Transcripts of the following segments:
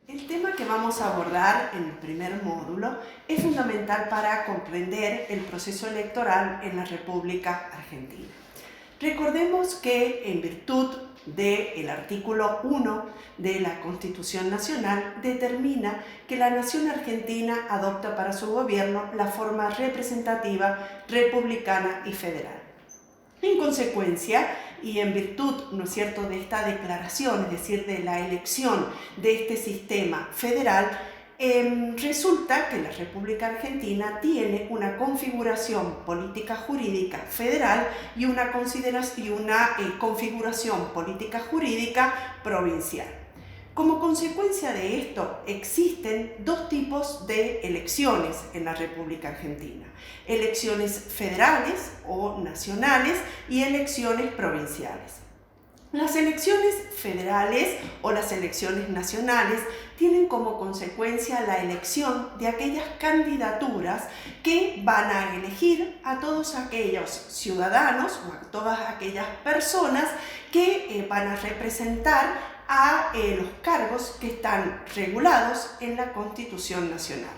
El tema que vamos a abordar en el primer módulo es fundamental para comprender el proceso electoral en la República Argentina. Recordemos que en virtud del artículo 1 de la Constitución Nacional determina que la nación argentina adopta para su gobierno la forma representativa, republicana y federal. En consecuencia, y en virtud, ¿no es cierto?, de esta declaración, es decir, de la elección de este sistema federal, resulta que la República Argentina tiene una configuración política jurídica federal y una configuración política jurídica provincial. Como consecuencia de esto, existen dos tipos de elecciones en la República Argentina: elecciones federales o nacionales y elecciones provinciales. Las elecciones federales o las elecciones nacionales tienen como consecuencia la elección de aquellas candidaturas que van a elegir a todos aquellos ciudadanos o a todas aquellas personas que van a representar a los cargos que están regulados en la Constitución Nacional.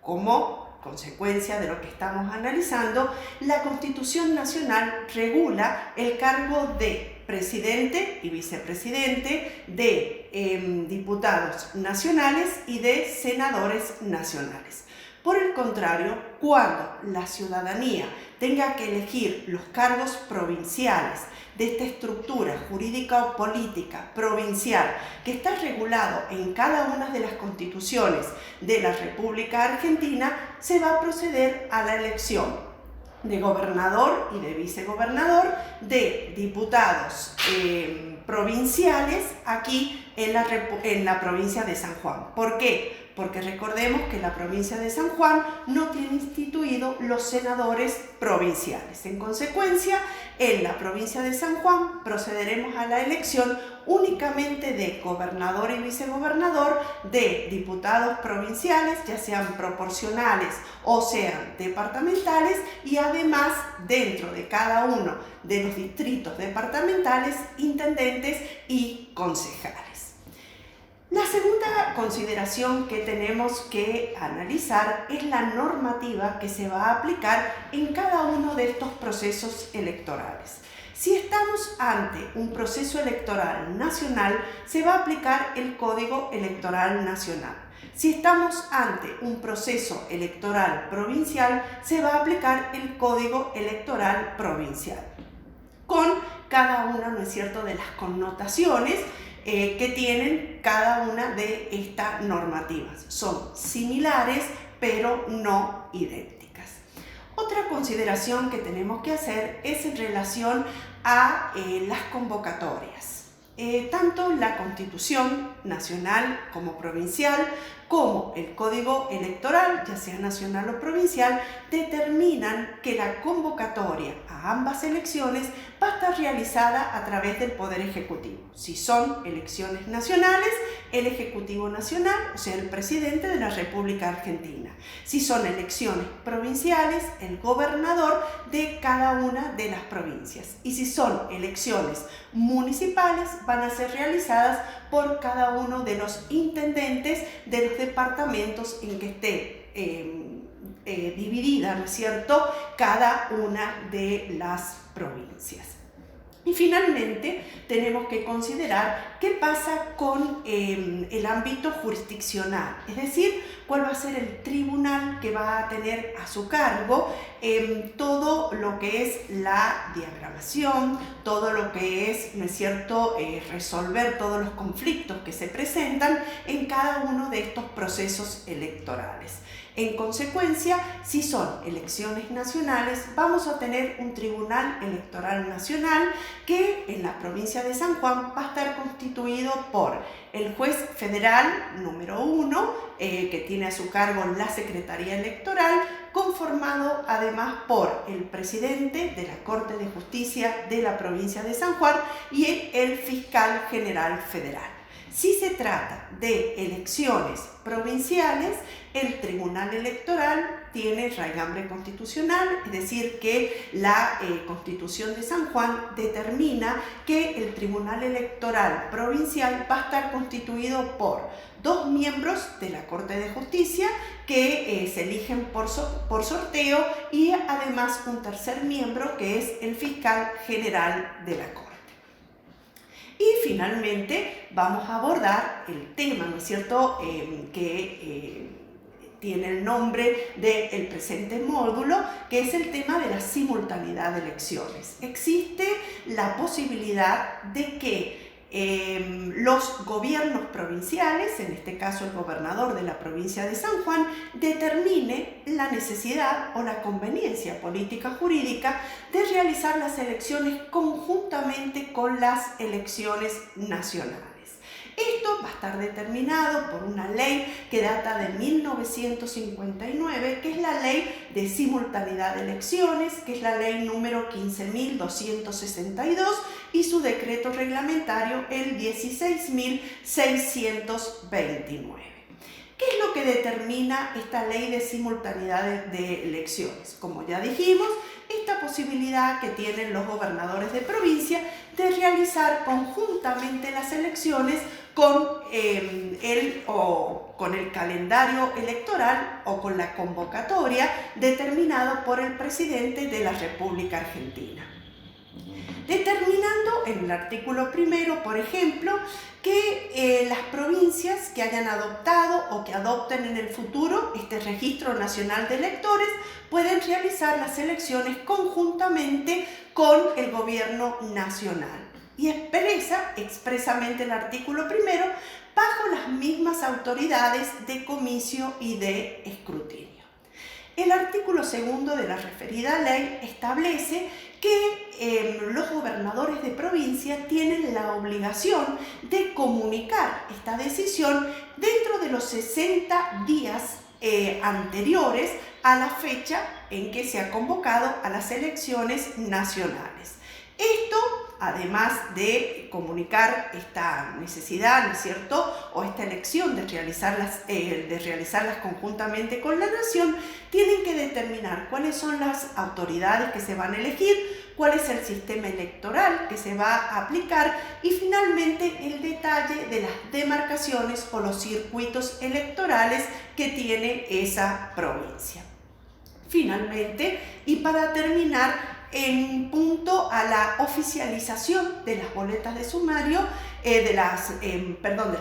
Como consecuencia de lo que estamos analizando, la Constitución Nacional regula el cargo de presidente y vicepresidente, de diputados nacionales y de senadores nacionales. Por el contrario, cuando la ciudadanía tenga que elegir los cargos provinciales de esta estructura jurídica o política provincial que está regulado en cada una de las constituciones de la República Argentina, se va a proceder a la elección de gobernador y de vicegobernador, de diputados provinciales aquí en la provincia de San Juan. ¿Por qué? Porque recordemos que la provincia de San Juan no tiene instituido los senadores provinciales. En consecuencia, en la provincia de San Juan procederemos a la elección únicamente de gobernador y vicegobernador, de diputados provinciales, ya sean proporcionales o sean departamentales, y además dentro de cada uno de los distritos departamentales, intendentes y concejales. La segunda consideración que tenemos que analizar es la normativa que se va a aplicar en cada uno de estos procesos electorales. Si estamos ante un proceso electoral nacional, se va a aplicar el Código Electoral Nacional. Si estamos ante un proceso electoral provincial, se va a aplicar el Código Electoral Provincial, con cada una, ¿no es cierto?, de las connotaciones que tienen cada una de estas normativas. Son similares, pero no idénticas. Otra consideración que tenemos que hacer es en relación a las convocatorias. Tanto la Constitución Nacional como provincial, como el Código Electoral, ya sea nacional o provincial, determinan que la convocatoria a ambas elecciones va a estar realizada a través del Poder Ejecutivo. Si son elecciones nacionales, el Ejecutivo Nacional, o sea, el presidente de la República Argentina. Si son elecciones provinciales, el gobernador de cada una de las provincias. Y si son elecciones municipales, van a ser realizadas por cada uno de los intendentes de los departamentos en que esté dividida, ¿no es cierto?, cada una de las provincias. Y finalmente tenemos que considerar qué pasa con el ámbito jurisdiccional, es decir, cuál va a ser el tribunal que va a tener a su cargo todo lo que es la diagramación, todo lo que es, ¿no es cierto?, resolver todos los conflictos que se presentan en cada uno de estos procesos electorales. En consecuencia, si son elecciones nacionales, vamos a tener un Tribunal Electoral Nacional que en la provincia de San Juan va a estar constituido por el juez federal número 1, que tiene a su cargo la Secretaría Electoral, conformado además por el presidente de la Corte de Justicia de la provincia de San Juan y el fiscal general federal. Si se trata de elecciones provinciales, el Tribunal Electoral tiene raigambre constitucional, es decir, que la Constitución de San Juan determina que el Tribunal Electoral Provincial va a estar constituido por 2 miembros de la Corte de Justicia que se eligen por sorteo y además un tercer miembro que es el fiscal general de la Corte. Y finalmente vamos a abordar el tema, ¿no es cierto?, que tiene el nombre del presente módulo, que es el tema de la simultaneidad de elecciones. Existe la posibilidad de que los gobiernos provinciales, en este caso el gobernador de la provincia de San Juan, determine la necesidad o la conveniencia política jurídica de realizar las elecciones conjuntamente con las elecciones nacionales. Esto va a estar determinado por una ley que data de 1959, que es la Ley de Simultaneidad de Elecciones, que es la ley número 15.262, y su decreto reglamentario, el 16.629. ¿Qué es lo que determina esta ley de simultaneidad de elecciones? Como ya dijimos, esta posibilidad que tienen los gobernadores de provincia de realizar conjuntamente las elecciones con el calendario electoral o con la convocatoria determinado por el presidente de la República Argentina. Determinando en el artículo 1, por ejemplo, que las provincias que hayan adoptado o que adopten en el futuro este Registro Nacional de Electores pueden realizar las elecciones conjuntamente con el gobierno nacional. Y expresa expresamente el artículo 1 bajo las mismas autoridades de comicio y de escrutinio. El artículo 2 de la referida ley establece que los gobernadores de provincia tienen la obligación de comunicar esta decisión dentro de los 60 días anteriores a la fecha en que se ha convocado a las elecciones nacionales. Esto, además de comunicar esta necesidad, ¿no es cierto?, o esta elección de realizarlas conjuntamente con la nación, tienen que determinar cuáles son las autoridades que se van a elegir, cuál es el sistema electoral que se va a aplicar y finalmente el detalle de las demarcaciones o los circuitos electorales que tiene esa provincia. Finalmente, y para terminar, en punto a la oficialización de las boletas de sumario, de las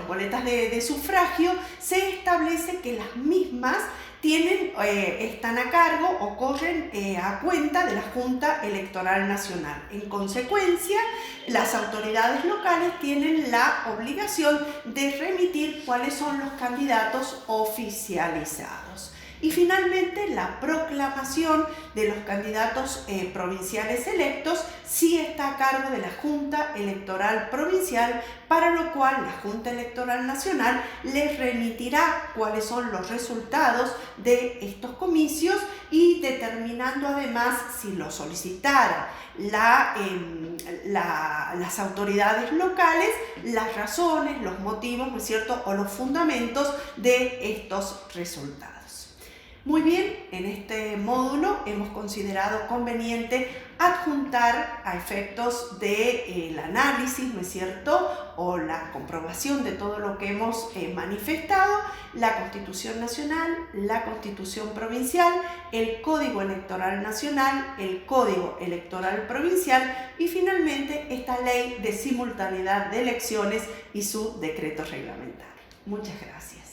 boletas de sufragio, se establece que las mismas están a cargo o corren a cuenta de la Junta Electoral Nacional. En consecuencia, las autoridades locales tienen la obligación de remitir cuáles son los candidatos oficializados. Y finalmente, la proclamación de los candidatos provinciales electos sí está a cargo de la Junta Electoral Provincial, para lo cual la Junta Electoral Nacional les remitirá cuáles son los resultados de estos comicios y determinando además, si lo solicitara las autoridades locales, las razones, los motivos, ¿no es cierto?, o los fundamentos de estos resultados. Muy bien, en este módulo hemos considerado conveniente adjuntar a efectos del análisis, ¿no es cierto?, o la comprobación de todo lo que hemos manifestado, la Constitución Nacional, la Constitución Provincial, el Código Electoral Nacional, el Código Electoral Provincial y finalmente esta Ley de Simultaneidad de Elecciones y su decreto reglamentario. Muchas gracias.